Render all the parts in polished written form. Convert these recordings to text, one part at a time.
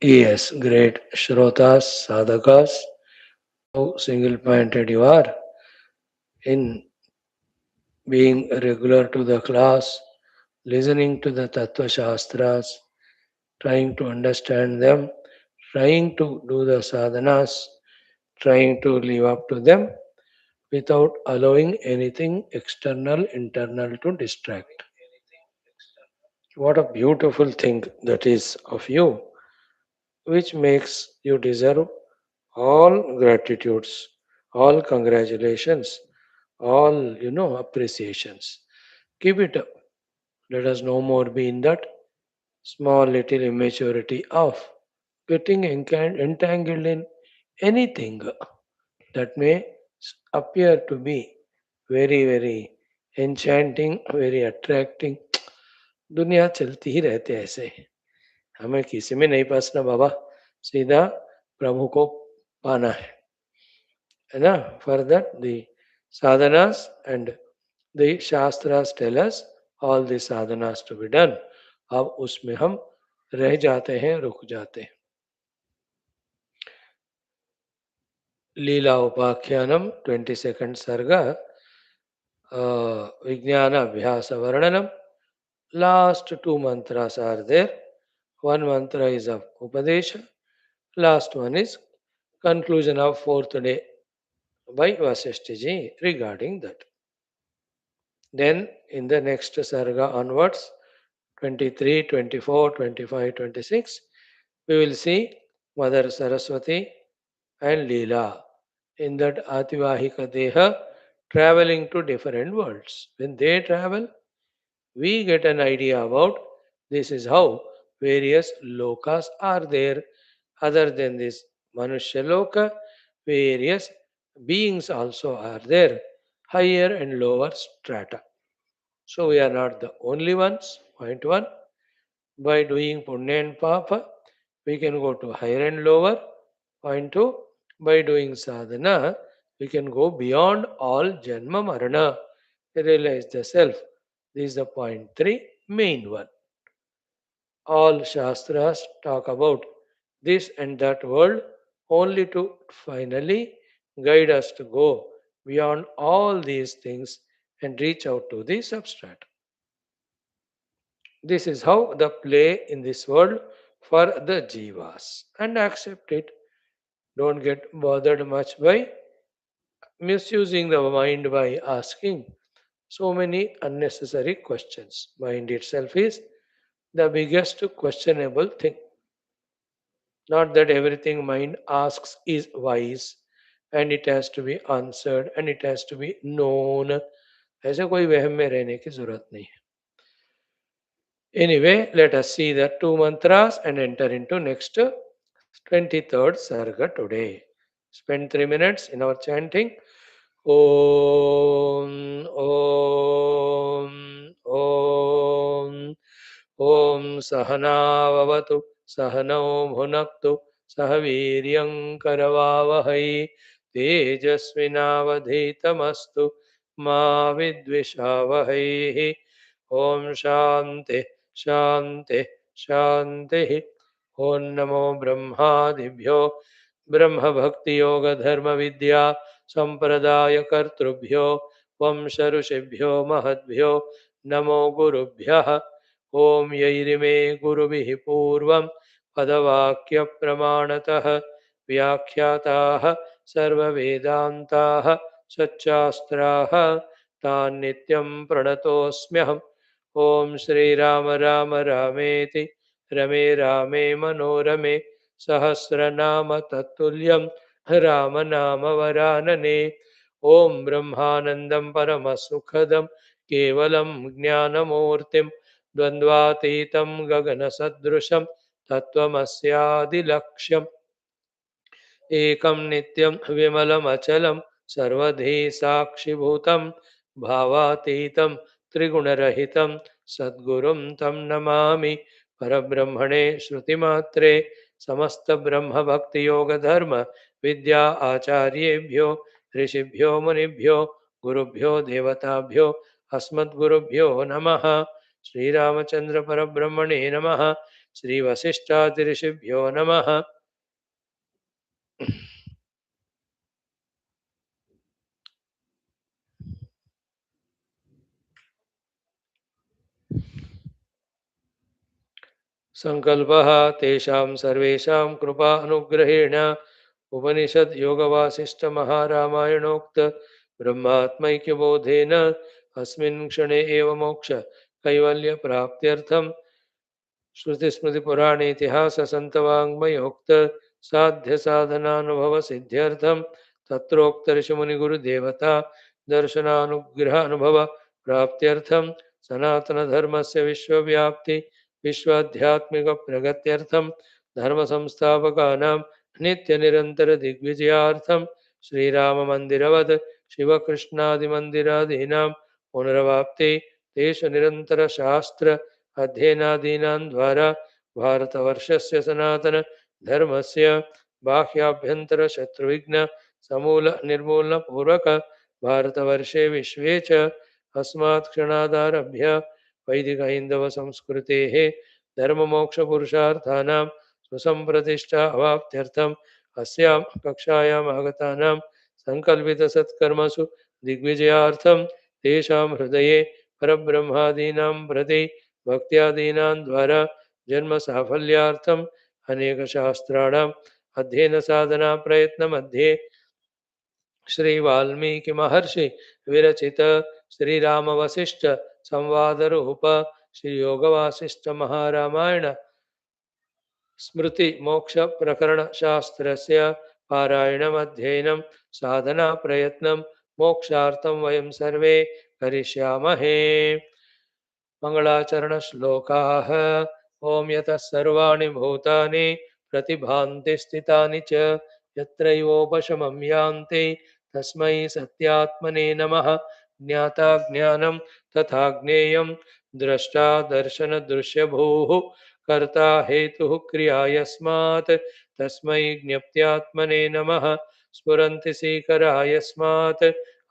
Yes, great Shrotas, Sadhakas, how single pointed you are in being regular to the class, listening to the Tattva Shastras, trying to understand them, trying to do the sadhanas, trying to live up to them without allowing anything external, internal to distract. What a beautiful thing that is of you, which makes you deserve all gratitudes, all congratulations, all, appreciations. Keep it up. Let us no more be in that small little immaturity of getting entangled in anything that may appear to be very, very enchanting, very attracting. दुनिया चलती ही रहते हैं ऐसे. हमें किसी में नहीं फंसना बाबा, सीधा प्रभु को पाना है ना. For that the sadhanas and the shastras tell us all the sadhanas to be done. अब उसमें हम रह जाते हैं, रुक जाते हैं. लीला उपाख्यानम 22nd सर्गा, विज्ञान अभ्यास वर्णनम. Last two mantras are there. One mantra is of Upadesha. Last one is conclusion of fourth day by Vaashishtha regarding that. Then in the next sarga onwards, 23, 24, 25, 26, we will see Mother Saraswati and Leela in that Ativahika Deha traveling to different worlds. When they travel, we get an idea about this is how various lokas are there. Other than this Manushya Loka, various beings also are there, higher and lower strata. So we are not the only ones. Point one. By doing punya and papa, we can go to higher and lower. Point two. By doing sadhana, we can go beyond all janma marana. Realize the self. This is the point three, main one. All Shastras talk about this and that world only to finally guide us to go beyond all these things and reach out to the substrate. This is how the play in this world for the jivas, and accept it. Don't get bothered much by misusing the mind by asking so many unnecessary questions. Mind itself is the biggest questionable thing. Not that everything mind asks is wise and it has to be answered and it has to be known. ऐसे कोई वहम में रहने की जरूरत नहीं है. Anyway, let us see the two mantras and enter into next 23rd sarga today. Spend 3 minutes in our chanting. Om, Om, Om. Om Sahana Vavatu Sahano Bhunaktu Sahaviryam Karavavahai Tejasvinavadhitamastu Ma Vidvishavahai. Om Shanti Shanti Shanti. Om Namo Brahmadibhyo Brahma Bhakti Yoga Dharma Vidya Sampradaya Kartrubhyo Vamsha Rushibhyo Mahadbhyo Namo Gurubhyah. ओम यैरिमे गुरुभिः पूर्वं पदवाक्यप्रमाणतः व्याख्याताः सर्ववेदान्ताः सच्चास्त्राः तान् नित्यं प्रणतोऽस्म्यहम्. ॐ श्रीराम राम रामेति रमे रामे मनोरमे सहस्रनाम तत्तुल्यं रामनाम वरानने. ॐ ब्रह्मानन्दं परमसुखदं केवलं ज्ञानमूर्तिं द्वन्द्वातीतं गगनसदृशं तत्त्वमस्यादिलक्ष्यम्. एकं नित्यं विमलमचलं सर्वधी साक्षिभूतं भावातीतं त्रिगुणरहितं सद्गुरुं तं नमामि. परब्रह्मणे श्रुतिमात्रे समस्तब्रह्मभक्तियोगधर्म विद्या आचार्येभ्यो ऋषिभ्यो मुनिभ्यो गुरुभ्यो देवताभ्यो अस्मद्गुरुभ्यो नमः. श्रीरामचन्द्र परब्रह्मणे नमः। श्रीवसिष्ठादि ऋषिभ्यो नमः। सङ्कल्पः तेषां सर्वेषां कृपा अनुग्रहेण उपनिषद् योगवासिष्ठमहारामायणोक्त ब्रह्मात्मैक्यबोधेन अस्मिन् क्षणे एव मोक्ष कैवल्यप्राप्त्यर्थं श्रुतिस्मृतिपुराणेतिहाससन्तवाङ्मयोक्त साध्यसाधनानुभवसिद्ध्यर्थं तत्रोक्तऋषिमुनिगुरुदेवता दर्शनानुग्रह अनुभव प्राप्त्यर्थं सनातनधर्मस्य विश्वव्याप्ति विश्वाध्यात्मिकप्रगत्यर्थं धर्मसंस्थापकानां नित्यनिरन्तरदिग्विजयार्थं श्रीराममन्दिरवत् शिवकृष्णादिमन्दिरादीनां पुनरवाप्ति तेषु निरन्तरशास्त्र अध्ययनादीनां द्वारा भारतवर्षस्य सनातनधर्मस्य बाह्याभ्यन्तरशत्रुविघ्न समूल निर्मूलनपूर्वक भारतवर्षे विश्वे च अस्मात् क्षणादारभ्य वैदिकहैन्दवसंस्कृतेः धर्ममोक्षपुरुषार्थानां सुसम्प्रतिष्ठा अवाप्त्यर्थम् अस्यां कक्षायाम् आगतानां सङ्कल्पितसत्कर्मसु दिग्विजयार्थं तेषां हृदये परब्रह्मादीनां प्रति भक्त्यादीनां द्वारा जन्मसाफल्यार्थम् अनेकशास्त्राणाम् अध्ययनसाधनाप्रयत्नमध्ये श्रीवाल्मीकिमहर्षि विरचित श्रीरामवसिष्ठ संवादरूप श्रीयोगवासिष्ठमहारामायण स्मृतिमोक्षप्रकरणशास्त्रस्य पारायणमध्ययनं साधनाप्रयत्नं मोक्षार्थं वयं सर्वे करिष्यामहे। मङ्गलाचरणश्लोकाः। ॐ यतः सर्वाणि भूतानि प्रतिभान्ति स्थितानि च यत्रैवोपशमं यान्ति तस्मै सत्यात्मने नमः। ज्ञाता ज्ञानं तथा ज्ञेयं द्रष्टा दर्शनदृश्यभूः कर्ता हेतुः क्रिया यस्मात् तस्मै ज्ञप्त्यात्मने नमः। स्फुरन्ति सीकरा यस्मात्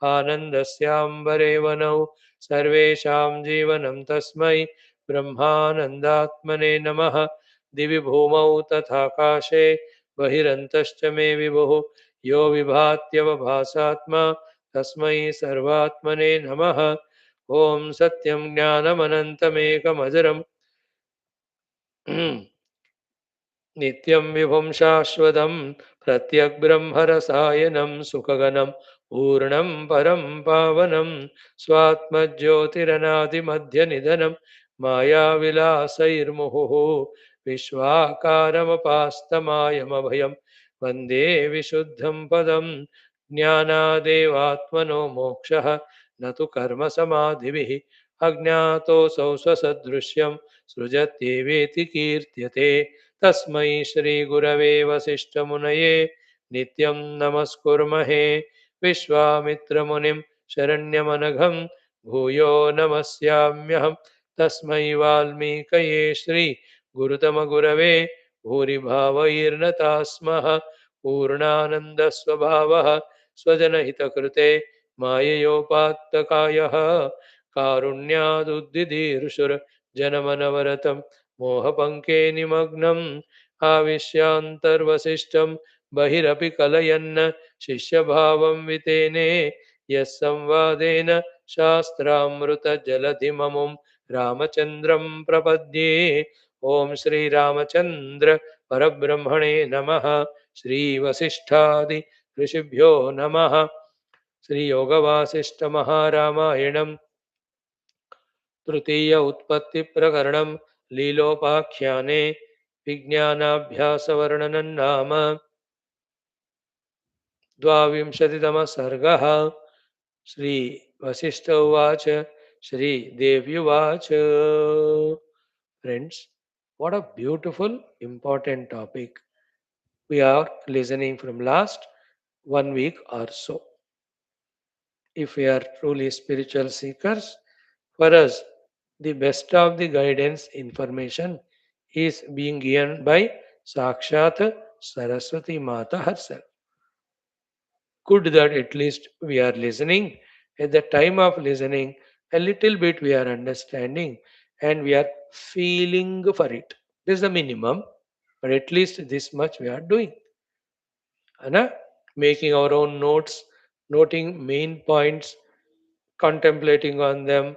आनन्दस्याम्बरे वनौ सर्वेषां जीवनं तस्मै ब्रह्मानन्दात्मने नमः। दिवि भूमौ तथाकाशे बहिरन्तश्च मे विभुः यो विभात्यवभासात्मा तस्मै सर्वात्मने नमः। ॐ सत्यं ज्ञानमनन्तमेकमजरम् नित्यं विभुं शाश्वतं प्रत्यग्ब्रह्मरसायनं सुखगनं पूर्णं परं पावनं स्वात्मज्योतिरनादिमध्यनिधनं मायाविलासैर्मुहुः विश्वाकारमपास्तमायमभयं वन्दे विशुद्धं पदं। ज्ञानादेवात्मनो मोक्षः न तु कर्मसमाधिभिः अज्ञातोऽसौ स्वसदृश्यं सृजत्येवेति कीर्त्यते। तस्मै श्रीगुरवे वसिष्ठमुनये नित्यं नमस्कुर्महे। विश्वामित्रमुनिं शरण्यमनघं भूयो नमस्याम्यहं। तस्मै वाल्मीकये श्रीगुरुतमगुरवे भूरिभावैर्नता स्मः। पूर्णानन्दस्वभावः स्वजनहितकृते माययोपात्तकायः कारुण्यादुद्दिदीर्षुर्जनमनवरतं मोहपङ्के निमग्नम् आविश्यान्तर्वसिष्ठं बहिरपि कलयन्न शिष्यभावं वितेने यः संवादेन शास्त्रामृतजलधिममुं रामचन्द्रं प्रपद्ये। ॐ श्रीरामचन्द्र परब्रह्मणे नमः। श्रीवसिष्ठादि ऋषिभ्यो नमः। श्रीयोगवासिष्ठमहारामायणं तृतीय उत्पत्तिप्रकरणं लीलोपाख्याने विज्ञानाभ्यासवर्णनं नाम द्वाविंशतितमः सर्गः। श्रीवसिष्ठ उवाच श्रीदेव्युवाच। Friends, what a beautiful, important topic we are listening from last 1 week or so. If we are truly spiritual seekers, for us, the best of the guidance information is being given by Sakshat Saraswati Mata herself. Good that at least we are listening. At the time of listening, a little bit we are understanding. and we are feeling for it. This is the minimum, but at least this much we are doing. Anna, making our own notes, noting main points, contemplating on them,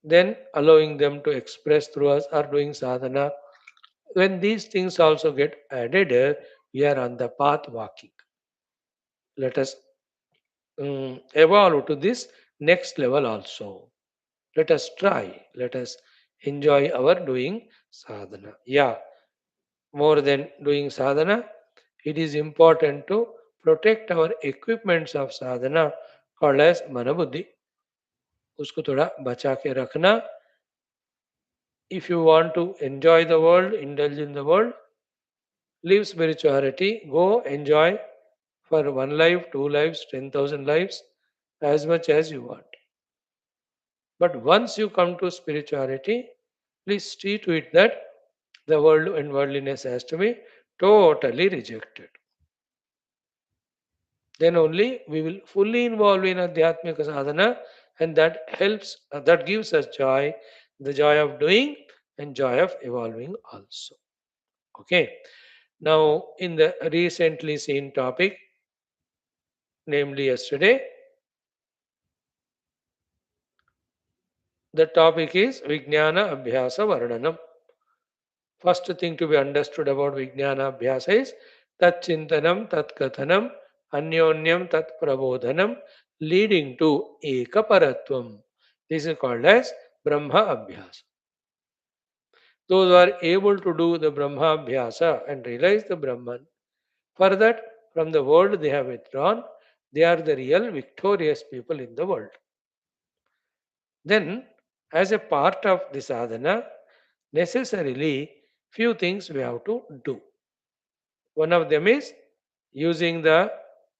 then allowing them to express through us or doing sadhana. When these things also get added, we are on the path walking. Let us evolve to this next level also. Let us try. Let us enjoy our doing sadhana. Yeah, more than doing sadhana, it is important to protect our equipments of sadhana called as manabuddhi. उसको थोड़ा बचा के रखना. If you want to enjoy the world, indulge in the world, live spirituality, go enjoy for one life, two lives, 10,000 lives, as much as you want. But once you come to spirituality, please see to it that the world and worldliness has to be totally rejected. Then only we will fully involve in Adhyatmika sadhana, and that helps, that gives us joy, the joy of doing and joy of evolving also. Okay. Now, in the recently seen topic, namely yesterday, the topic is Vijnana Abhyasa Varnanam. First thing to be understood about Vijnana Abhyasa is Tat Chintanam, Tat Kathanam, Anyonyam, Tat Prabodhanam, leading to Ekaparatvam. This is called as Brahma Abhyasa. Those who are able to do the Brahma Abhyasa and realize the Brahman, for that, from the world they have withdrawn, they are the real victorious people in the world. Then, as a part of the sadhana, necessarily few things we have to do. One of them is using the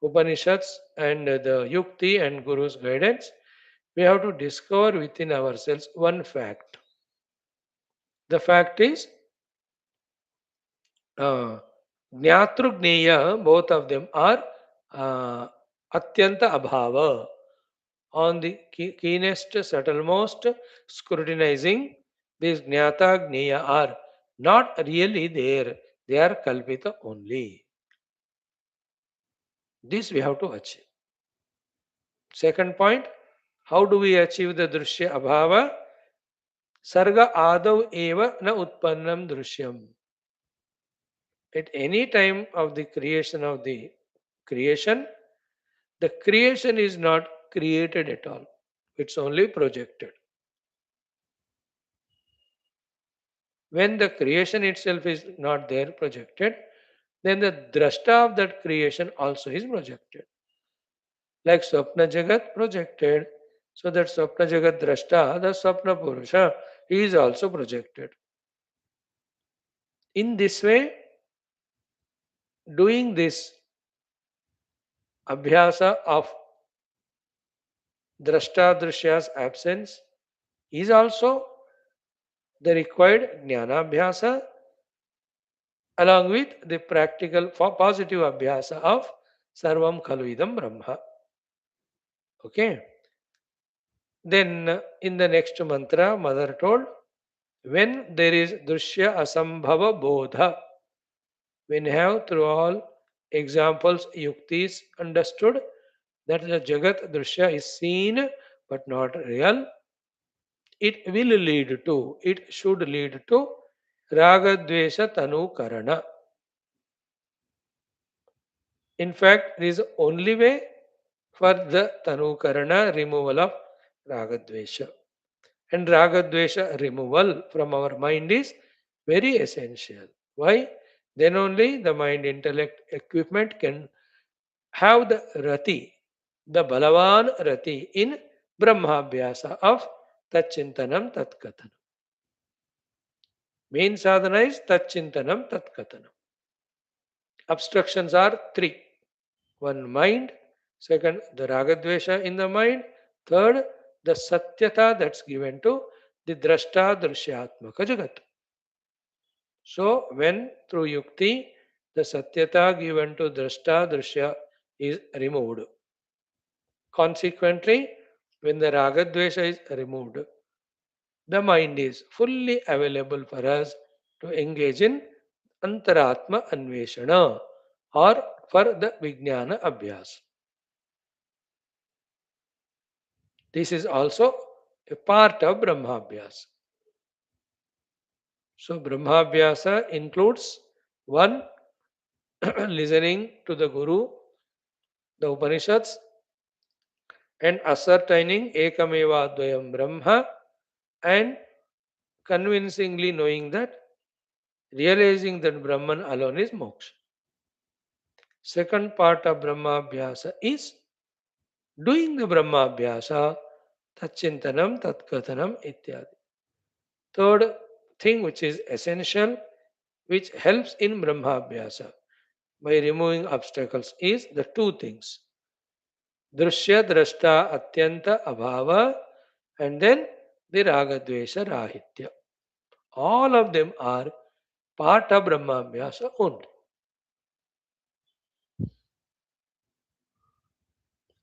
Upanishads and the Yukti and Guru's guidance. We have to discover within ourselves one fact. The fact is uh, Jnatru both of them are uh, Atyanta Abhava. On the keenest, subtlemost scrutinizing, these Jnata Gneya are not really there. They are Kalpita only. This we have to achieve. Second point, how do we achieve the Drushya Abhava? Sarga Adav Eva na Utpannam Drishyam. At any time of the creation, the creation is not created at all. It's only projected. When the creation itself is not there projected, then the drashta of that creation also is projected. Like Swapna Jagat projected. So that Swapna Jagat drashta, the Swapna Purusha, he is also projected. In this way, doing this abhyasa of drashta drishya's absence is also the required jnana abhyasa along with the practical positive abhyasa of sarvam khaluidam brahma. Okay. Then in the next mantra, mother told, when there is drushya asambhava bodha, when have through all examples, yuktis understood that the jagat drushya is seen but not real, it will lead to, it should lead to ragadvesha tanu karana. In fact, this is the only way for the tanu karana removal of ragadvesha. And ragadvesha removal from our mind is very essential. Why? Then only the mind intellect equipment can have the rati, the balavan rati in brahmabhyasa of tachintanam tatkathanam. Main sadhana is tachintanam tatkathanam. Obstructions are three. One, mind. Second, the ragadvesha in the mind. Third, the satyata that's given to the drashta drishyatmaka jagat. So, when through yukti, the satyata given to drashta drishya is removed. Consequently, when the ragadvesha is removed, the mind is fully available for us to engage in Antaratma Anveshana or for the Vijnana Abhyas. This is also a part of Brahmabhyas. So Brahmabhyasa includes one, listening to the Guru, the Upanishads, and ascertaining Ekameva Dvayam Brahma, and convincingly knowing that, realizing that Brahman alone is moksha. Second part of Brahmabhyasa is doing the Brahmabhyasa, Tatchintanam, Tatkathanam, ityadi. Third thing which is essential, which helps in Brahmabhyasa by removing obstacles, is the two things: Drushya, Drashta, Atyanta, Abhava, and then the Ragadvesha, Rahitya. All of them are part of Brahmabhyasa only.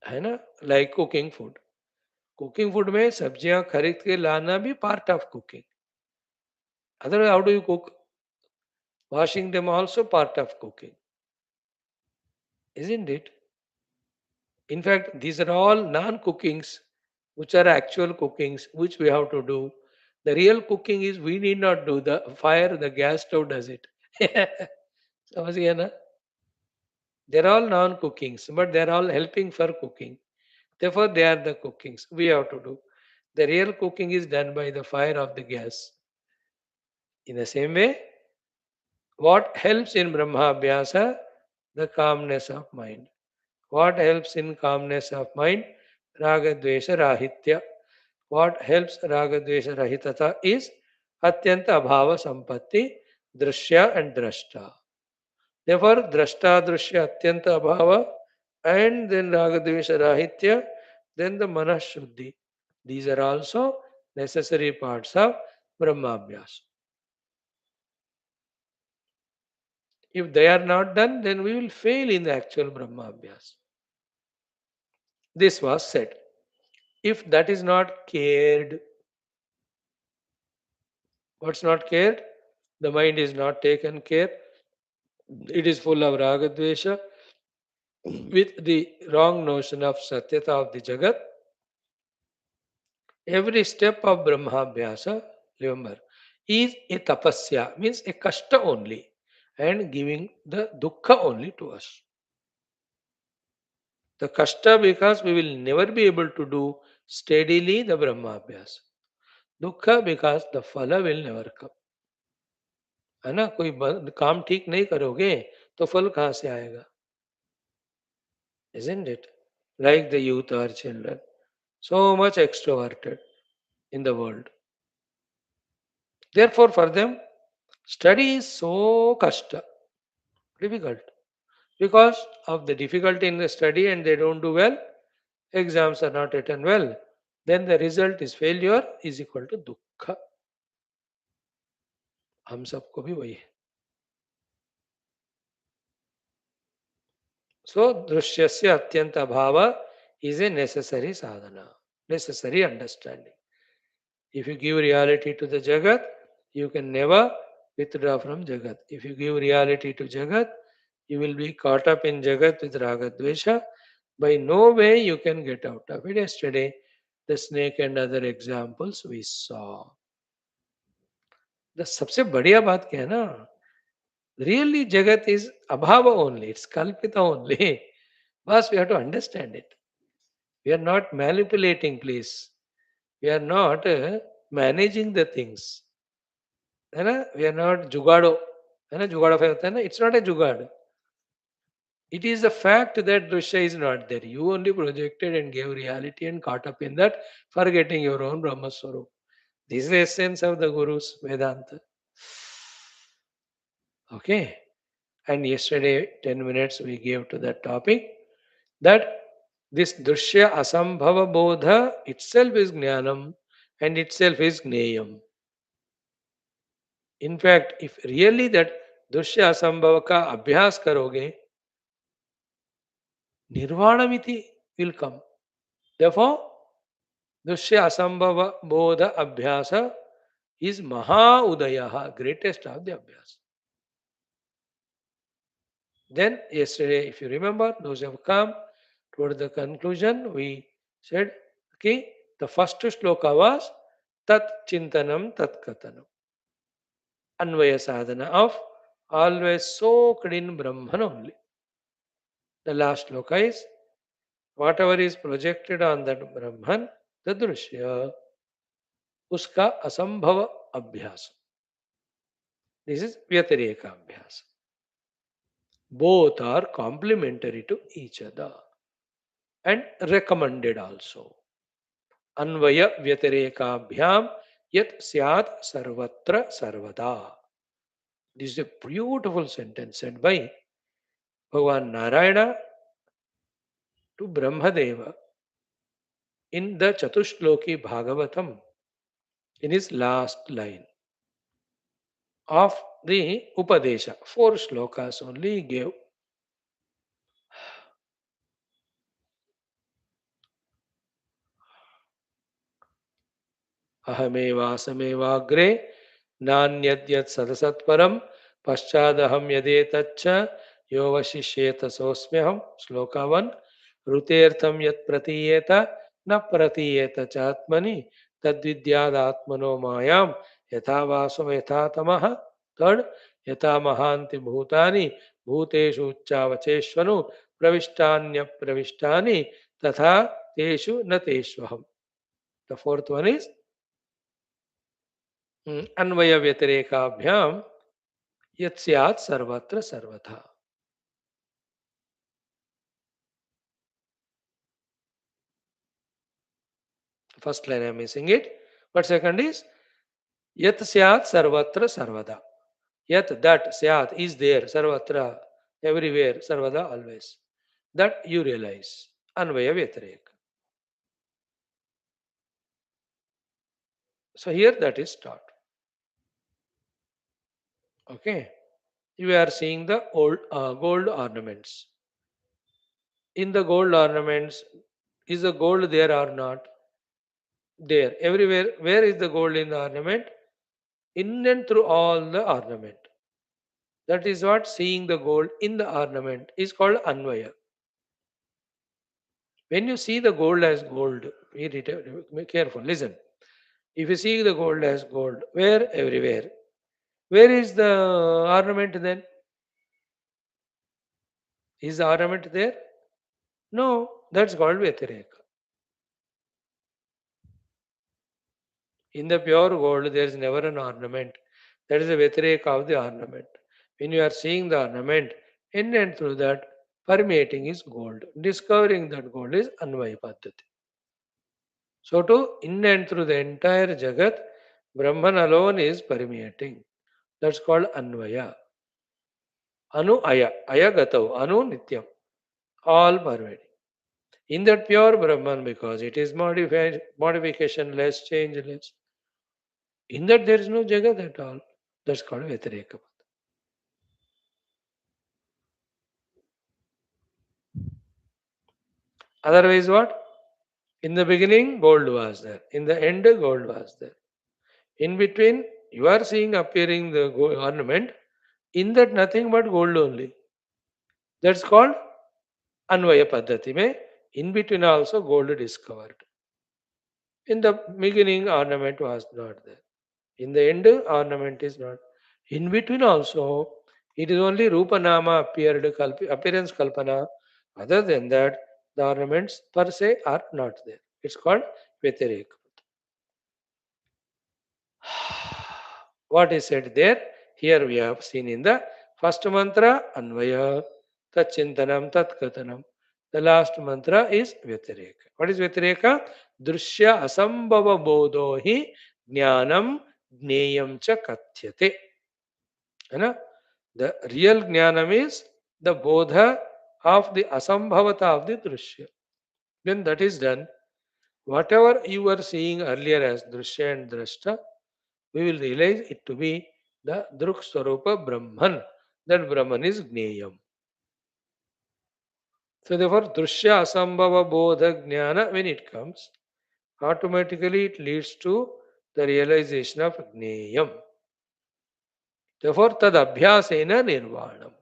है ना? Like cooking food. Cooking food में सब्जियां खरीद के लाना भी part of cooking. Otherwise, how do you cook? Washing them also part of cooking, isn't it? In fact, these are all non-cookings, which are actual cookings, which we have to do. The real cooking is we need not do the fire, the gas stove does it. समझ गया ना? They're all non-cookings, but they're all helping for cooking. Therefore, they are the cookings we have to do. The real cooking is done by the fire of the gas. In the same way, what helps in Brahmabhyasa? The calmness of mind. What helps in calmness of mind? Ragadvesha Rahitya. What helps Ragadvesha Rahitata is Atyanta Abhava Sampatti, Drashya and Drashta. Therefore, Drashta, Drashya, Atyanta Abhava, and then Ragadvesha Rahitya, then the Manashuddhi. These are also necessary parts of Brahmabhyasa. If they are not done, then we will fail in the actual Brahmabhyasa. This was said. If that is not cared, what's not cared? The mind is not taken care. It is full of ragadvesha with the wrong notion of satyata of the jagat. Every step of Brahmabhyasa, remember, is a tapasya, means a kashta only, and giving the dukkha only to us. The kashta because we will never be able to do steadily the Brahmabhyasa. Dukkha because the phala will never come. है ना? कोई काम ठीक नहीं करोगे तो फल कहाँ से आएगा? Isn't it? Like the youth or children, so much extroverted in the world. Therefore, for them, study is so kashta, difficult. Because of the difficulty in the study and they don't do well, exams are not written well, then the result is failure is equal to dukkha. हम सबको भी वही है. So, drishyasya atyanta bhava is a necessary sadhana, necessary understanding. If you give reality to the Jagat, you can never withdraw from Jagat. If you give reality to Jagat, you will be caught up in Jagat with Ragadvesha. By no way you can get out of it. Yesterday, the snake and other examples we saw. The सबसे बढ़िया बात क्या है ना? Really, Jagat is abhava only. It's kalpita only. But we have to understand it. We are not manipulating, please. We are not managing the things. है ना? We are not जुगाड़ो. है ना? जुगाड़ा होता है ना? It's not a जुगाड़. It is the fact that Drishya is not there. You only projected and gave reality and caught up in that, forgetting your own Brahma Swarup. This is the essence of the Guru's Vedanta. Okay. And yesterday, 10 minutes we gave to that topic, that this Drishya Asambhava Bodha itself is Jnanam and itself is Gneyam. In fact, if really that Drishya Asambhava ka abhyas karoge, Nirvanamiti will come. Therefore, Drishya Asambhava Bodha Abhyasa is Maha Udayaha, greatest of the Abhyas. Then, yesterday, if you remember, those who have come toward the conclusion, we said, okay, the first shloka was Tat Chintanam Tat Katanam. Anvaya sadhana of always soaked in Brahman only. The last shloka is whatever is projected on that Brahman, the Drushya, uska asambhava abhyasa. This is Vyatireka abhyasa. Both are complementary to each other and recommended also. Anvaya Vyatireka yat syat sarvatra sarvada. This is a beautiful sentence said by Bhagavan Narayana to Brahmadeva in the Chatushloki Bhagavatam in his last line of the Upadesha. 4 shlokas only he gave. Ahamevasamevagre nanyad sadasatparam paschadaham yadetaccha yovashishyeta sosmyaham. Sloka 1. Rutertham yat pratiyeta na pratiyeta chatmani tadvidyad atmano mayam yatha vaso yatha tamaha. Third, yatha mahanti bhutani bhuteshu ucchavacheshvanu pravishthanya pravishtani tatha teshu nateshvaham. The fourth one is अन्वय व्यतिरेकाभ्याम यत् स्यात् सर्वत्र सर्वथा. First line I am missing it, but second is yat syat sarvatra sarvada. Yat, that, syat is there, sarvatra, everywhere, sarvada, always. That you realize. Anvaya vyatireka. So here that is taught. Okay. You are seeing the old gold ornaments. In the gold ornaments, is the gold there or not? There. Everywhere. Where is the gold in the ornament? In and through all the ornament. That is what seeing the gold in the ornament is called Anvaya. When you see the gold as gold, be careful, listen. If you see the gold as gold, where? Everywhere. Where is the ornament then? Is the ornament there? No, that's called Vyatireka. In the pure gold, there is never an ornament. That is the Vyatireka of the ornament. When you are seeing the ornament, in and through that, permeating is gold. Discovering that gold is Anvaya Paddhati. So to in and through the entire Jagat, Brahman alone is permeating. That's called Anvaya. Anu Aya. Aya Gatav. Anu Nityam. All pervading. In that pure Brahman, because it is modification less, changeless. In that there is no Jagat at all. That's called Vyatireka. Otherwise what? In the beginning, gold was there. In the end, gold was there. In between, you are seeing appearing the ornament. In that, nothing but gold only. That's called Anvaya Paddhati. Mein in between also gold discovered. In the beginning, ornament was not there. In the end, ornament is not. In between also, it is only Rupa Nama appeared, appearance Kalpana. Other than that, the ornaments per se are not there. It's called Vyatireka. What is said there? Here we have seen in the first mantra, Anvaya, Tachintanam, Tatkatanam. The last mantra is Vyatireka. What is Vyatireka? Drushya asambhava bodho hi jnanam jneyam cha kathyate. The real jnanam is the bodha of the asambhavata of the drushya. When that is done, whatever you were seeing earlier as drushya and drashta, we will realize it to be the Druk Swarupa Brahman. That Brahman is Gneyam. So therefore, Drushya Asambhava Bodha Jnana, when it comes, automatically it leads to the realization of Gneyam. Therefore, tad abhyasena nirvanam.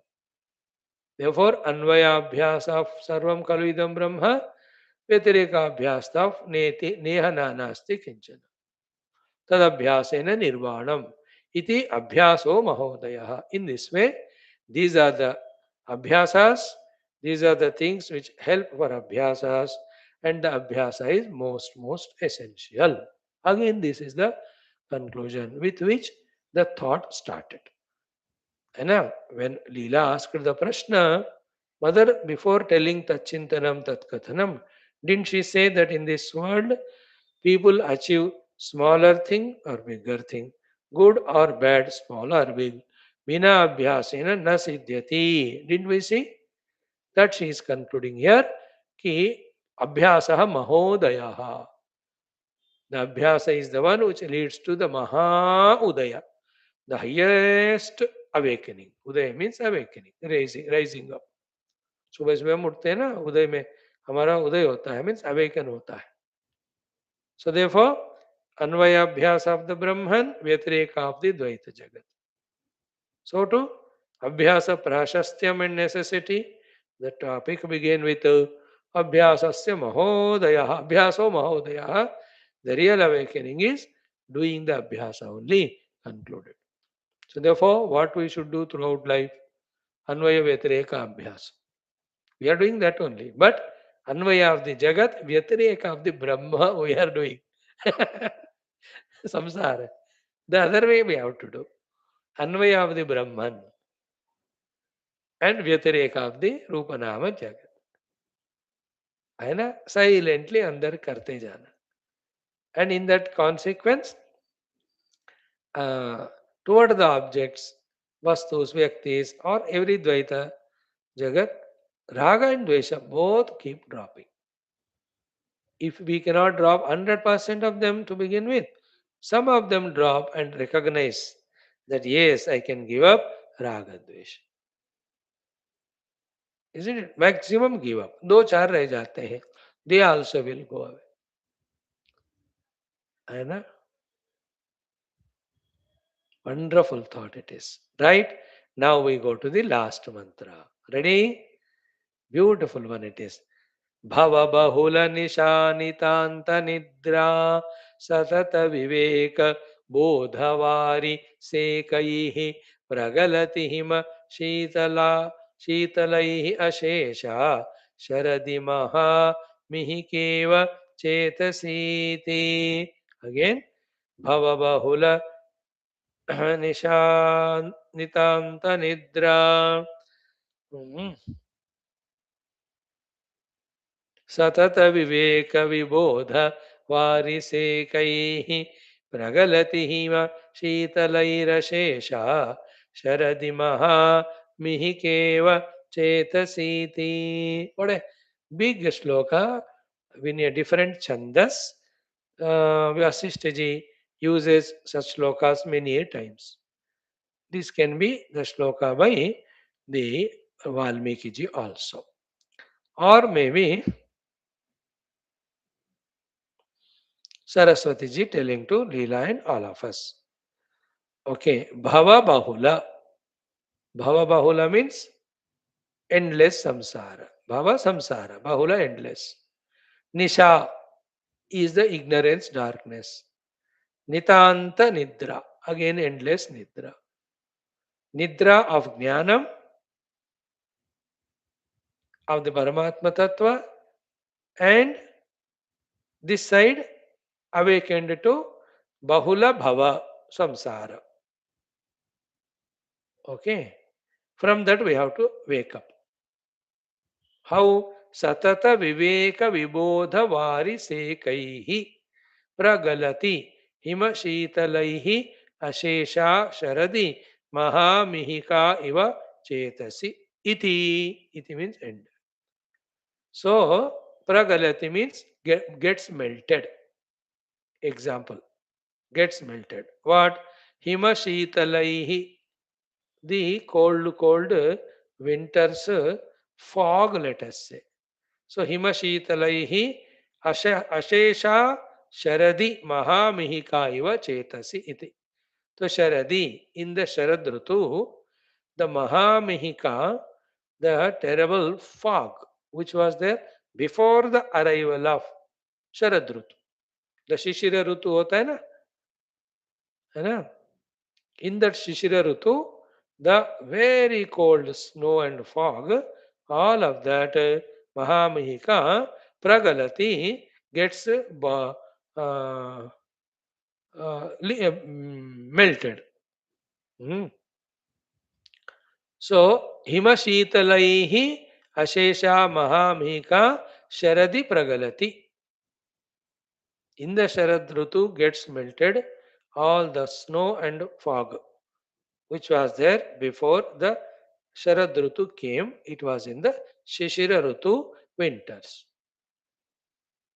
Therefore, anvayabhyas of sarvam kaluidam brahma, vyatireka of neti neha nanasti kinchana. Tad abhyasena nirvanam. Iti abhyaso mahodaya. In this way, these are the abhyasas, these are the things which help for abhyasas, and the abhyasa is most essential. Again, this is the conclusion with which the thought started. And when Leela asked the Prashna, Mother, before telling Tachintanam Tatkathanam, didn't she say that in this world people achieve smaller thing or bigger thing, good or bad, small or big? Bina abhyasena na siddhyati. Didn't we see? That she is concluding here ki abhyasaha mahodayaha. The abhyasa is the one which leads to the Maha Udaya, the highest awakening. Udaya means awakening, rising up. सुबह सुबह हम उठते हैं ना, उदय में हमारा उदय होता है, मीन्स अवेकन होता है. So therefore, अन्वयाभ्यास of the Brahman, व्यतिरेक of the Dvaita Jagat. So to Abhyasa Prashastyam and necessity, the topic begin with Abhyasasya Mahodaya, Abhyaso Mahodaya. The real awakening is doing the Abhyasa only, concluded. So therefore, what we should do throughout life? Anvaya Vyatireka Abhyasa. We are doing that only. But Anvaya of the Jagat, Vyatireka of the Brahma, we are doing. Samsara. The other way we have to do. Anvaya of the Brahman and Vyatireka of the Rupanama Jagat. है ना, silently अंदर करते जाना. And in that consequence, toward the objects, vastus, vyaktis, or every Dvaita Jagat, Raga and Dvesha both keep dropping. If we cannot drop 100% of them to begin with, some of them drop and recognize that yes, I can give up Raga Dvesha. Isn't it? Maximum give up. दो चार रह जाते हैं. They also will go away. है ना? Wonderful thought it is. Right? Now we go to the last mantra. Ready? Beautiful one it is. Bhava bahula nishanitanta nidra satata viveka bodhavari sekaihi pragalati hima शीतलैः Ashesha शरदि महा मिहिकेव चेतसीति. Again, भवबहुल निशान्नितान्त निद्रा सतत विवेक Vibodh वारिसेकैः प्रगलति him शीतलैरशेषा शरदि महा Mihikeva Chetasiti. What a big shloka in a different chandas. Vaashishthaji uses such shlokas many times. This can be the shloka by the Valmiki ji also. Or maybe Saraswati ji telling to Leela and all of us. Okay, Bhava Bahula. Bhava Bahula means endless samsara. Bhava samsara. Bahula endless. Nisha is the ignorance, darkness. Nitanta nidra. Again endless nidra. Nidra of jnanam, of the Paramatma Tattva, and this side awakened to Bahula Bhava samsara. Okay. From that we have to wake up. How? Satata viveka vibodha vari sekaihi pragalati hima शीतलैः ashesha sharadi mahamihika iva chetasi iti means end. So pragalati means gets melted. Example, gets melted. What? Hima शीतलैः, the cold winter's fog, let us say. So hima शीतलैः ashesha Sharadi Mahamihika iva Chetasi iti. So Sharadi, in the Sharad Rutu, the Mahamihika, the terrible fog which was there before the arrival of Sharad Rutu. The Shishira Rutu hota hai na? In that Shishira Rutu, the very cold snow and fog, all of that Mahamihika Pragalati gets uh, melted. Hmm. So, Himashitalaihi Ashesha Mahamihika Sharadi Pragalati. In the Sharad Rutu gets melted all the snow and fog which was there before the Sharad Rutu came. It was in the Shishira Rutu winters.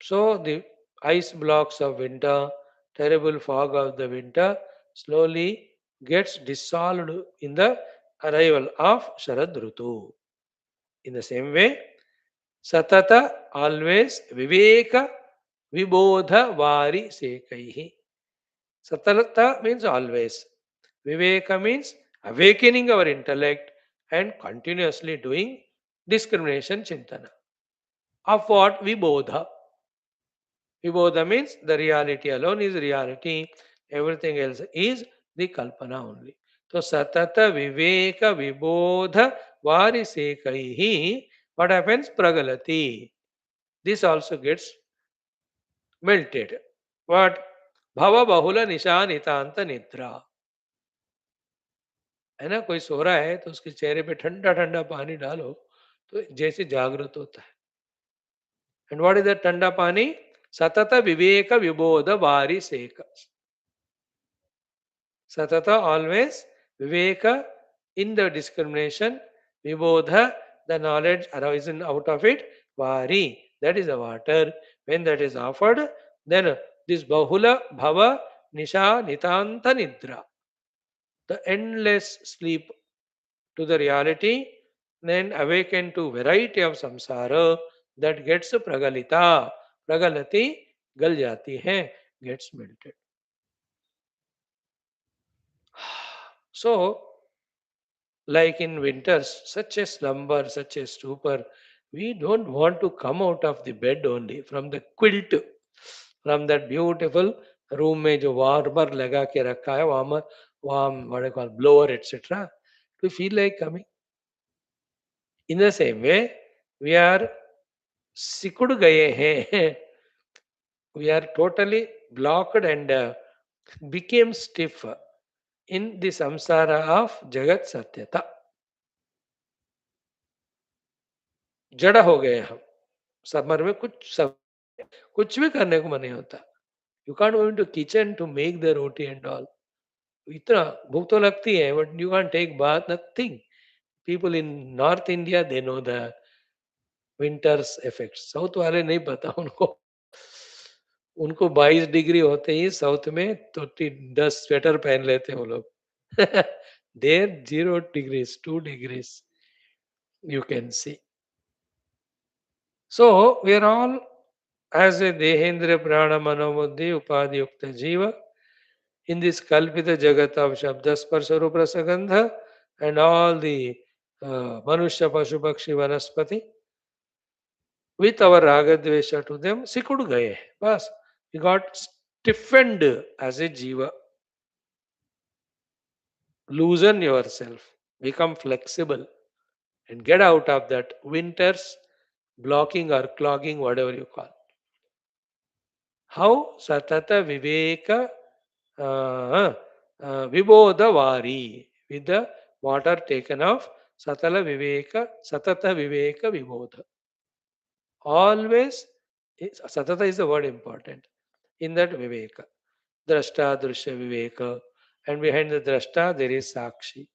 So the ice blocks of winter, terrible fog of the winter slowly gets dissolved in the arrival of Sharad Rutu. In the same way, Satata always Viveka Vibodha Vari Sekaihi. Satata means always. Viveka means awakening our intellect and continuously doing discrimination chintana. Of what? Vibodha. Vibodha means the reality alone is reality. Everything else is the kalpana only. So satata viveka vibodha varisekaihi. What happens? Pragalati. This also gets melted. What? Bhava bahula nisha nitanta nidra. है ना, कोई सो रहा है तो उसके चेहरे पे ठंडा ठंडा पानी डालो तो जैसे जागृत होता है. एंड व्हाट इज द ठंडा पानी? सतत विवेक विबोध वारी सेक. Satata always, Viveka in the discrimination, Vibodha the knowledge arising out of it, Vari that is the water. When that is offered, then this Bahula Bhava Nisha Nitanta Nidra, the endless sleep to the reality, then awaken to variety of samsara that gets pragalita. Pragalati gal jati hai, gets melted. So, like in winters, such a slumber, such a stupor, we don't want to come out of the bed only, from the quilt, from that beautiful room में जो warmer लगा के रखा है, warm what I call blower etc. We feel like coming. In the same way, we are सिकुड़ गए हैं. We are totally blocked and became stiff in the samsara of Jagat Satyata. जड़ हो गए हम समर में. कुछ भी करने को मन नहीं होता. You can't go into kitchen to make the roti and all. इतना भूख तो लगती है but you can't take bath nothing. People in north India they know the winters effect. South वाले नहीं पता उनको. उनको 22 डिग्री होते ही साउथ में तो 10 स्वेटर पहन लेते हैं वो लोग. देर 0 degrees 2 degrees you can see. So we are all as a Dehendra Prana Manobuddhi Upadhi Yukta Jiva in this Kalpita Jagat of Shabda Sparsha Rupa Rasagandha and all the Manusya Pashu Pakshi Vanaspati with our Ragadvesha to them, Sikud Gaye. Bas, we got stiffened as a Jiva. Loosen yourself, become flexible and get out of that winter's blocking or clogging, whatever you call. How? Satata Viveka Vibodhavari, with the water taken off. Satata Viveka Vibodha. Always, Satata is the word important. In that Viveka, Drashta, Drishya Viveka, and behind the Drashta there is Sakshi.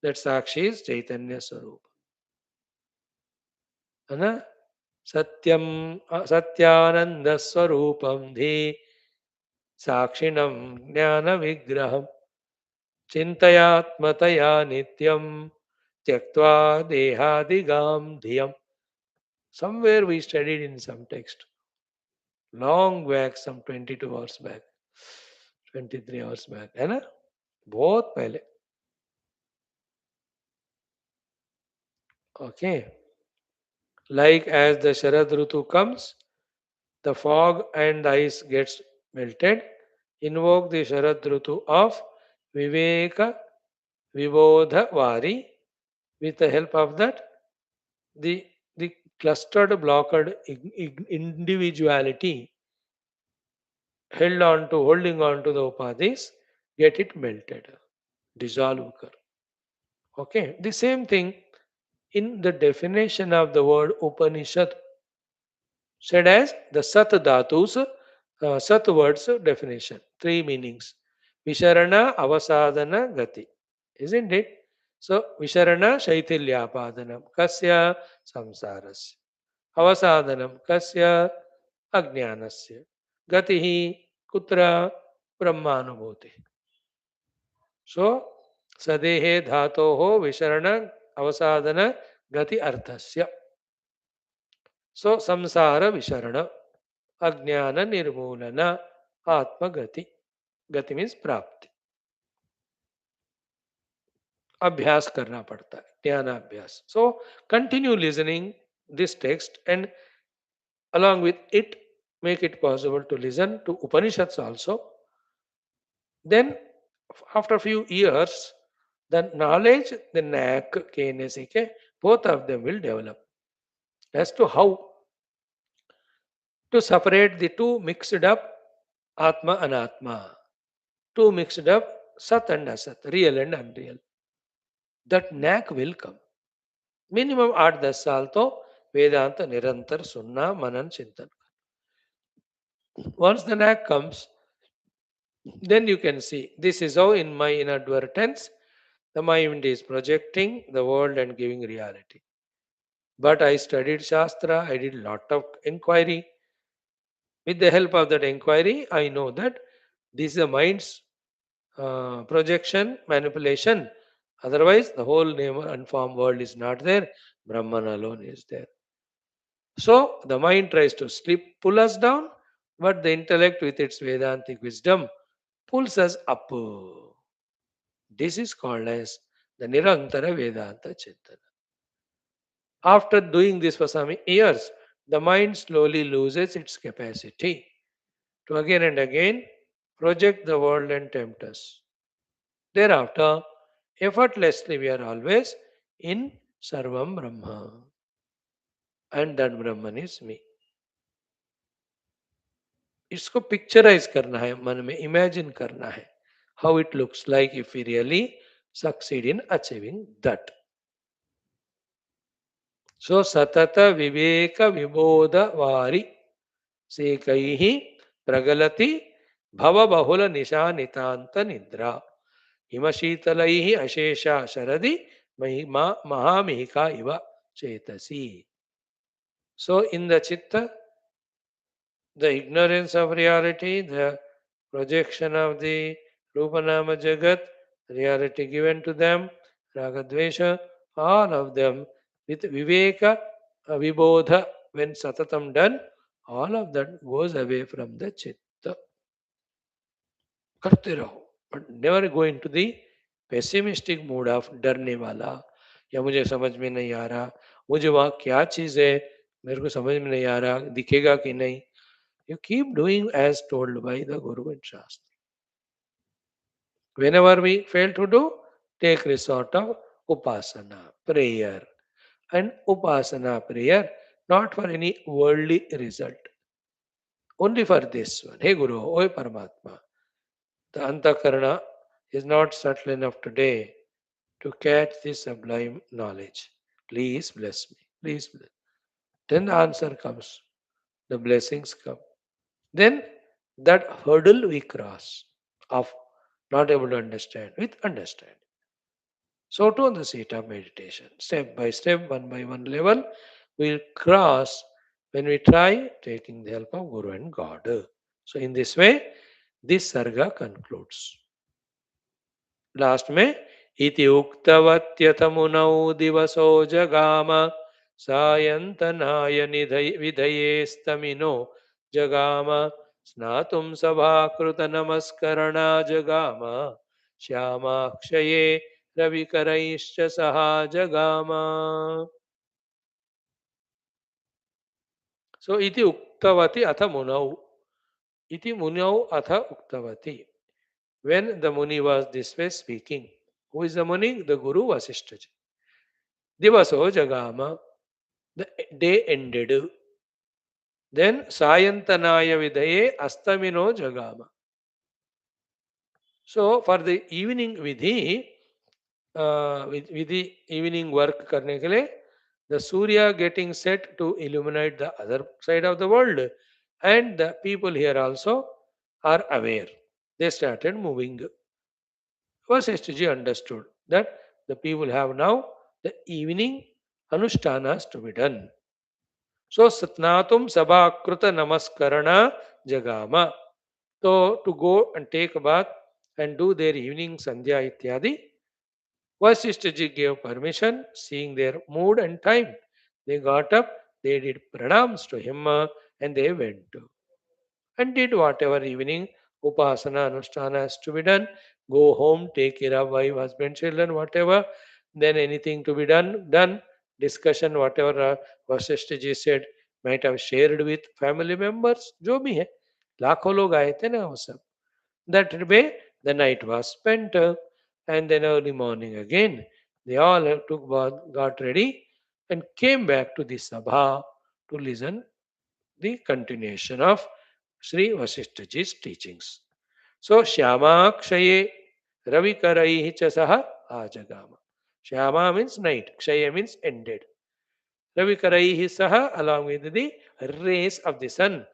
That Sakshi is Chaitanya Swarupa. Ana? Satyam Satyananda Swarupam Dhi Sakshinam Jnana Vigraham Chintayatmataya Nityam Tyaktva Dehadigam Dhyam. Somewhere we studied in some text. Long back, some 22 hours back, 23 hours back, है ना? बहुत पहले. Okay. Like as the Sharad Rutu comes, the fog and the ice gets melted. Invoke the Sharad Rutu of Viveka Vibodha Vari. With the help of that, the the clustered blocked individuality holding on to the upadhis, get it melted, dissolve kar. Okay, the same thing in the definition of the word Upanishad said as the Sat Dhatus, Sat words definition, three meanings. Visharana, Avasadana, Gati. Isn't it? So, Visharana, Shaithilyapadanam, Kasya, Samsarasya. Avasadanam, Kasya, Ajnanasya. Gatihi, Kutra, Brahmanubhuti. So, Sadehe Dhatoho, Visharana, Avasadana, Gati Arthasya. So, Samsara Visharana. अज्ञान निर्मूलन आत्मगति. गति means प्राप्ति. अभ्यास करना पड़ता है, ज्ञानाभ्यास. So continue listening this text and along with it make it possible to listen to Upanishads also. Then after a few years the knowledge, the knack, KNSK, both of them will develop as to how to separate the two mixed up Atma and Atma. Two mixed up Sat and Asat, real and unreal. That knack will come. Minimum 8-10 साल तो वेदांत निरंतर सुनना, मनन, चिंतन. Once the knack comes, then you can see this is how in my inadvertence the mind is projecting the world and giving reality. But I studied Shastra, I did lot of inquiry. With the help of that inquiry, I know that this is the mind's projection, manipulation. Otherwise, the whole name unformed world is not there. Brahman alone is there. So the mind tries to pull us down, but the intellect with its Vedantic wisdom pulls us up. This is called as the Nirantara Vedanta Chintana. After doing this for some years, the mind slowly loses its capacity to again and again project the world and tempt us. Thereafter, effortlessly we are always in Sarvam Brahma. And that Brahman is me. इसको picturise करना है, मन में imagine करना है, how it looks like if we really succeed in achieving that. So satata viveka vibodha vari sekaihi pragalati bhava bahula nisha nitanta nidra himashitalaihi ashesha sharadi mahamihika iva chetasi. So in the chitta, the ignorance of reality, the projection of the Rupanama Jagat, reality given to them, Ragadvesha, all of them with Viveka, Vibodha, when Satatam done, all of that goes away from the Chitta. करते रहो, but never go into the pessimistic mood of डरने वाला, या मुझे समझ में नहीं आ रहा, मुझे वहाँ क्या चीज़ है, मेरे को समझ में नहीं आ रहा, दिखेगा कि नहीं. You keep doing as told by the Guru and Shastra. Whenever we fail to do, take resort of Upasana, prayer. And Upasana, prayer, not for any worldly result. Only for this one. Hey Guru, O Paramatma, the Antakarana is not subtle enough today to catch this sublime knowledge. Please bless me. Please bless. Then the answer comes. The blessings come. Then that hurdle we cross of not able to understand with understanding. So too on the seat of meditation, step by step, one by one level, we'll cross when we try taking the help of Guru and God. So in this way, this sarga concludes. Last में इति उक्तवत्यथमुनौ दिवसो जगाम सायन्तनाय विधयेस्तमिनो जगाम स्नातुं सभाकृतनमस्करणा जगाम श्यामाक्षये रविकरैश्च सहा जगाम. So iti uktavati atha munau. Iti munau atha uktavati. When the Muni was this way speaking. Who is the Muni? The Guru Vaashishtha. Divaso jagama. The day ended. Then Sayantanaya Vidaye Astamino Jagama. So for the evening Vidhi, with the evening work करने के लिए, the Surya getting set to illuminate the other side of the world, and the people here also are aware. They started moving. Vasishthaji understood that the people have now the evening anushtanas to be done. So Satnatum Sabhakruta Namaskarana Jagama. So to go and take a bath and do their evening Sandhya Ityadi, Vasishthaji gave permission, seeing their mood and time. They got up, they did pranams to him, and they went and did whatever evening upasana, anushtana has to be done. Go home, take care of wife, husband, children, whatever. Then anything to be done, done. Discussion, whatever Vasishthaji said, might have shared with family members. जो भी है, लाखों लोग आए थे ना वो सब. That way, the night was spent, and then early morning again, they all took bath, got ready, and came back to the sabha to listen the continuation of Sri Vasishthaji's teachings. So, Shyamakshaye Ravikaraihi Chasaha Ajagama. Shyama means night, Kshaya means ended. Ravikaraihi Saha, along with the rays of the sun,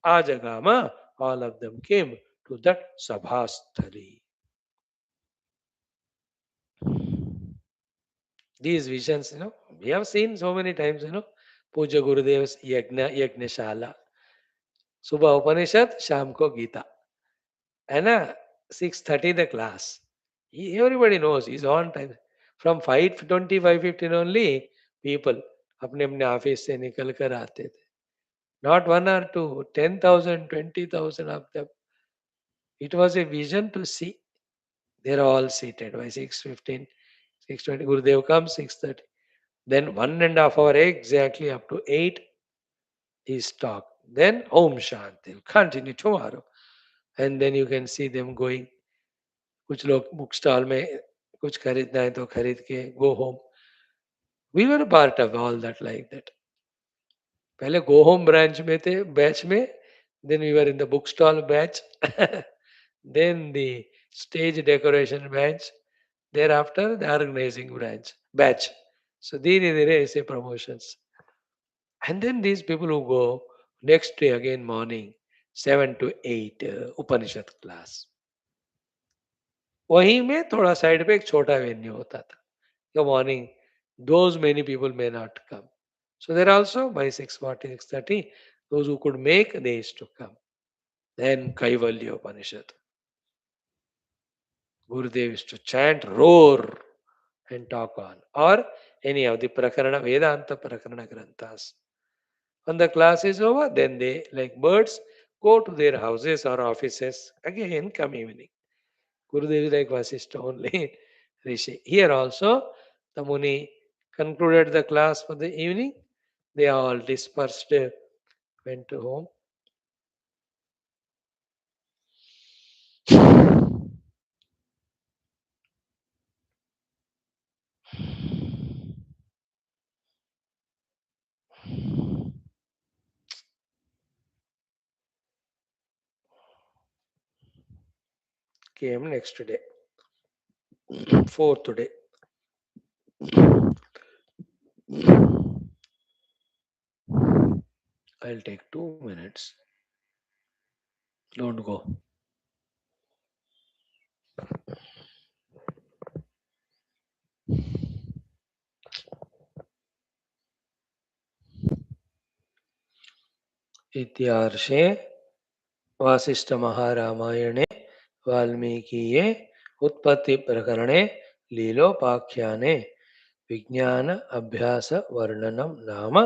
Ajagama, all of them came to that Sabhasthali. These visions, we have seen so many times, Puja Gurudev's Yajna सुबह उपनिषद शाम को गीता है ना 6:30 the class. Everybody knows he's on time. From 5:20 5:15 only people अपने अपने office से निकल कर आते थे. Not one or two, 10,000, 20,000 of them. It was a vision to see. They're all seated by 6:15, 6:20. Gurudev comes 6:30. Then 1.5 hour exactly up to 8 is talk. Then Om Shanti will continue tomorrow. And then you can see them going. कुछ लोग book stall में कुछ खरीदना है तो खरीद के go home. We were a part of all that like that. पहले go home branch में थे बैच में. Then we were in the bookstall batch. Then the stage decoration batch. Thereafter the organizing batch. So धीरे धीरे ऐसे promotions. And then these people who go next day again morning 7 to 8 Upanishad class. वहीं में थोड़ा side पे एक छोटा venue होता था. The morning, those many people may not come. So there also by 6:40, 6:30, those who could make, they used to come. Then Kaivalya Upanishad. Gurudev used to chant, roar, and talk on. Or any of the Prakarana, Vedanta Prakarana Granthas. When the class is over, then they, like birds, go to their houses or offices. Again, come evening. Gurudev is like Vaashishtha only, Rishi. Here also, the Muni concluded the class for the evening. They all dispersed, went to home. Came next day, fourth day. I'll take 2 minutes. Don't go. इत्यार्षे वासिष्ठ महारामायणे वाल्मीकिये उत्पत्ति प्रकरणे लीलोपाख्याने विज्ञान अभ्यास वर्णनम नाम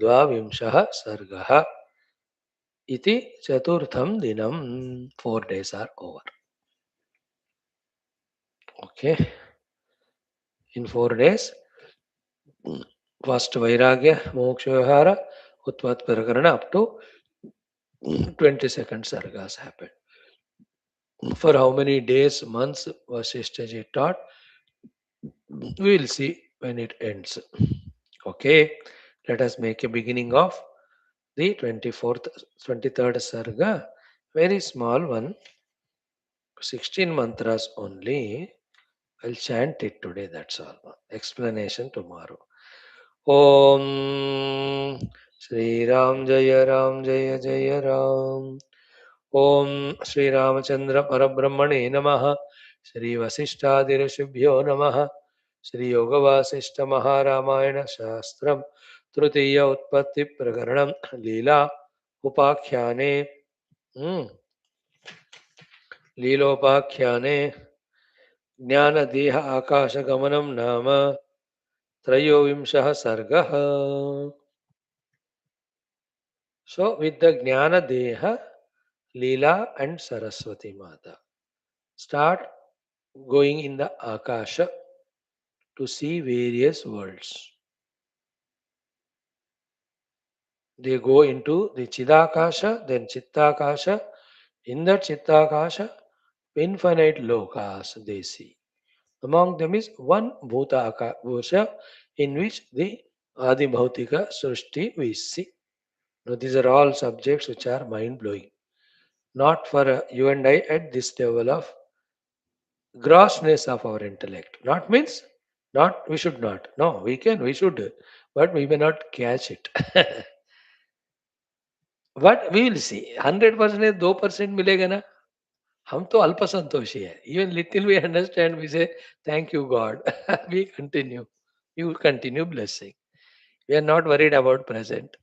12 सर्गः. iti chaturtham dinam. 4 days are over. Okay. In 4 days, first Vairagya, Moksha Vihara, Utpatthi Prakaranam up to 22nd Sargas happened. For how many days, months Vaashishthaji taught, we will see when it ends. Okay, let us make a beginning of the 24th, 23rd Sarga. Very small one, 16 mantras only. I'll chant it today, that's all. Explanation tomorrow. Om Shri Ram Jaya Ram Jaya Jaya Ram. Om Shri Ramachandra Parabrahmane Namaha. Shri Vasishthadi RISHIBHYO Namaha. Shri Yoga Vasishtha Maha Ramayana Shastram Trutiya Utpatti Prakaranam Leela Upakhyane Leelopakhyanam ज्ञानदेह आकाशगमनं नाम त्रयोविंशः सर्गः. So with the Jnana Deha, Leela and Saraswati Mata start going in the Akasha to see various worlds. They go into the Chidakasha, then Chittakasha. In that Chittakasha, infinite lokas they see. Among them is one Bhuta Akasha in which the Adi Bhautika Srushti we see. Now, these are all subjects which are mind blowing. Not for you and I at this level of grossness of our intellect. Not means not we should not. No, we can, we should, but we may not catch it. But we will see. 100% 2% मिलेगा ना. हम तो अल्प संतोषी है. Even little we understand, we say thank you God. We continue. You continue blessing. We are not worried about present.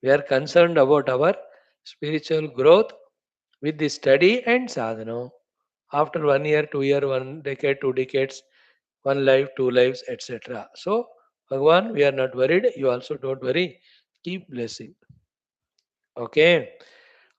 We are concerned about our spiritual growth with the study and sadhana. After 1 year, 2 year, 1 decade, 2 decades, 1 life, 2 lives, etc. So, Bhagwan, we are not worried. You also don't worry. Keep blessing. Okay.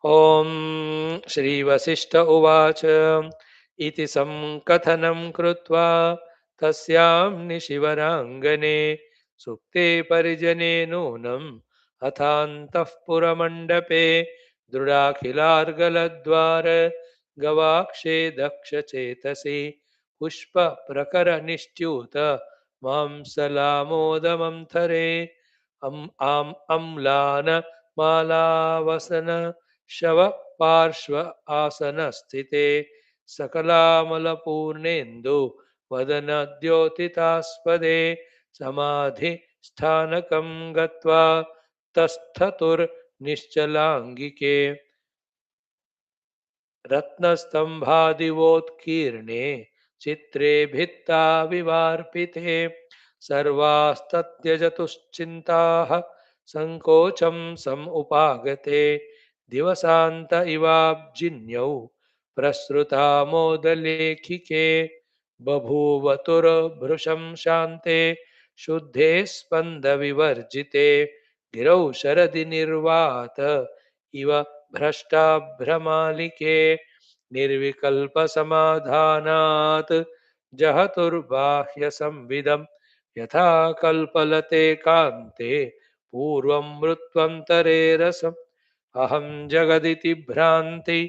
Om Shri Vasishtha Uvacha Iti Samkathanam Krutva Tasyam Nishivarangane Sukte Parijane Nunam Athantah Puramandape Drudakhilargaladwara Gavakshe Daksha Chetasi Pushpa Prakara Nishtyuta Mam Salamodamam Thare Amlana मालावसन शव पार्श्व आसन स्थिते सकलामलपूर्णेन्दु वदन द्योतितास्पदे समाधि स्थानकं गत्वा तस्थतुर्निश्चलाङ्गिके रत्नस्तंभादिवोत्कीर्णे चित्रे भित्ताविवार्पिते सर्वास्तत्यजतुश्चिन्ताः संकोचं समुपागते दिवसान्त इवाब्जिन्यौ प्रसृतामोदलेखिके बभूवतुर्भृशं शान्ते शुद्धे स्पन्दविवर्जिते गिरौ शरदि निर्वात इव भ्रष्टाभ्रमालिके निर्विकल्पसमाधानात् जहतुर्बाह्यसंविदं यथा कल्पलते कान्ते पूर्वं मृत्वन्तरे रसम् अहं जगदिति भ्रान्ति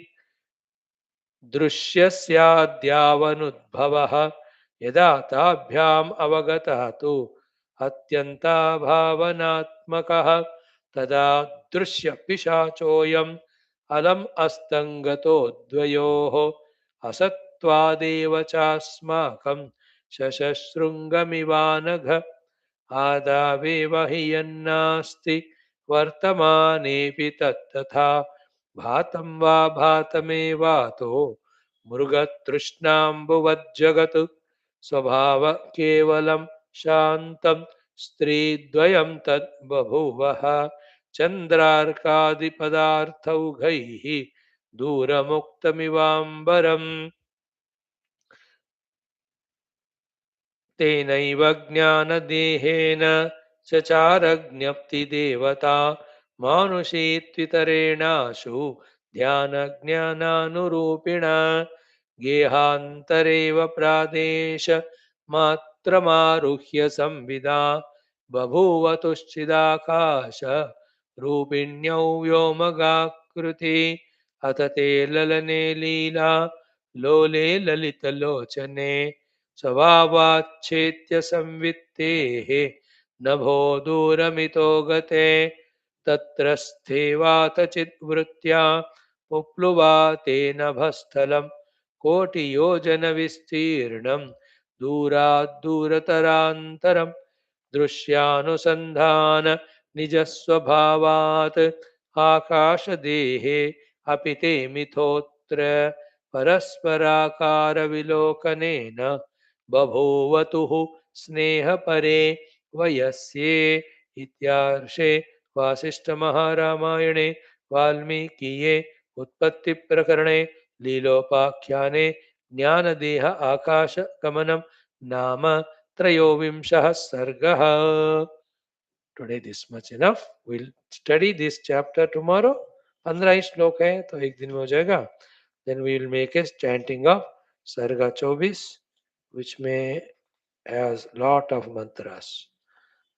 दृश्यस्याद्यावनुद्भवः यदा ताभ्याम् अवगतः तु अत्यन्ताभावनात्मकः तदा दृश्यपिशाचोऽयम् अलम् अस्तङ्गतो द्वयोः असत्त्वादेव चास्माकं शशशृङ्गमिवानघ आदावेव हि यन्नास्ति वर्तमानेऽपि तत्तथा भातं वा भातमेवातो मृगतृष्णाम्बुवज्जगत् स्वभाव केवलं शान्तं स्त्रीद्वयं तद्बभूवः चन्द्रार्कादिपदार्थौघैः दूरमुक्तमिवाम्बरम् तेनैव ज्ञानदेहेन चचार ज्ञप्तिदेवता मानुषीत्वितरेणाशु ध्यानज्ञानानुरूपिणा गेहान्तरेव प्रादेश मात्रमारुह्य संविदा बभूवतुश्चिदाकाश रूपिण्यौ व्योमगाकृति अथ ते ललने लीला लोले ललितलोचने स्वभावाच्छेत्य संवित्तेः नभो दूरमितो गते तत्र स्थेवात चिद्वृत्त्या पुप्लुवा तेन भस्थलं कोटियोजनविस्तीर्णं दूराद्दूरतरान्तरं दृश्यानुसन्धान निजस्वभावात् आकाशदेहे अपि ते मिथोऽत्र परस्पराकारविलोकनेन बभूवतुः स्नेहपरे वयस्ये इत्यार्षे वासिष्ठमहारामायणे वाल्मीकिये उत्पत्तिप्रकरणे लीलोपाख्याने ज्ञानदेह आकाशगमनं नाम त्रयोविंशः सर्गः. Today this much enough. We'll study this chapter tomorrow. 15 श्लोक है तो एक दिन में हो जाएगा. Then we will make a chanting of Sarga 24 which may has lot of mantras.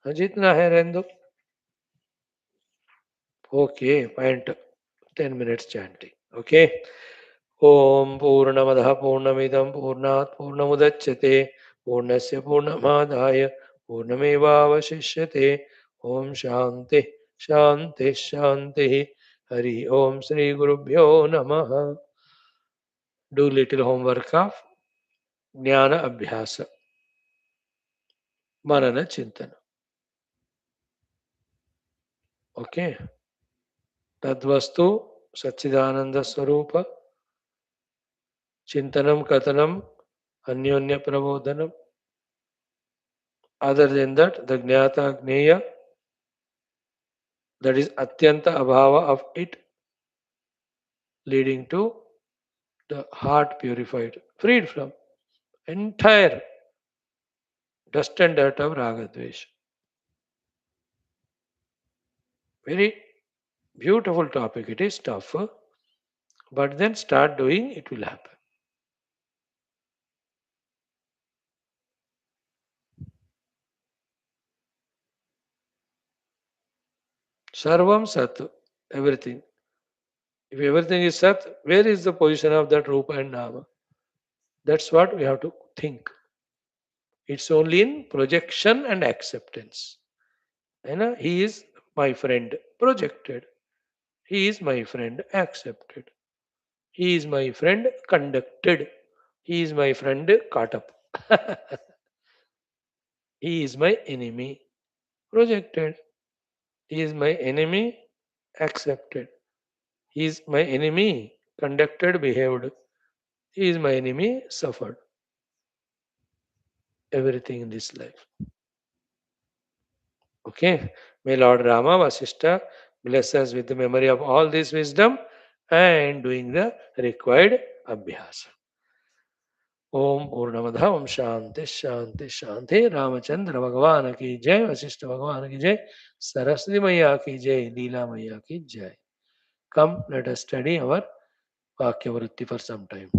जितना है रहने दो. Okay, point 10 minutes chanting. Okay. Om Purnamadaha Purnamidam Purnat Purnamudaccate Purnasya Purnamadaya Purnamevavashishyate. Om Shanti Shanti Shanti. Hari Om Shri Gurubhyo Namaha. Do little homework of Jnana Abhyasa Manana Chintana. Okay. Tadvastu Satchidananda Swarupa Chintanam Katanam Anyonya Prabodhanam. Other than that, the Jnata Gneya, that is Atyanta Abhava of it, leading to the heart purified, freed from entire dust and dirt of Raga Dvesha. Very beautiful topic. It is tough, but then start doing, it will happen. Sarvam Sat, everything. If everything is Sat, where is the position of that Rupa and Nama? That's what we have to think. It's only in projection and acceptance. He is my friend, projected. He is my friend, accepted. He is my friend, conducted. He is my friend, caught up. He is my enemy, projected. He is my enemy, accepted. He is my enemy, conducted, behaved. He is my enemy, suffered. Everything in this life. Okay. May Lord Rama, Vaashishtha, bless us with the memory of all this wisdom and doing the required abhyasa. ओम पूर्णमद ओम शांति शांति शांति. रामचंद्र भगवान की जय. वशिष्ठ भगवान की जय. सरस्वती मैया की जय. लीला मैया की जय. Come, let us study our Vakya Vritti for some time.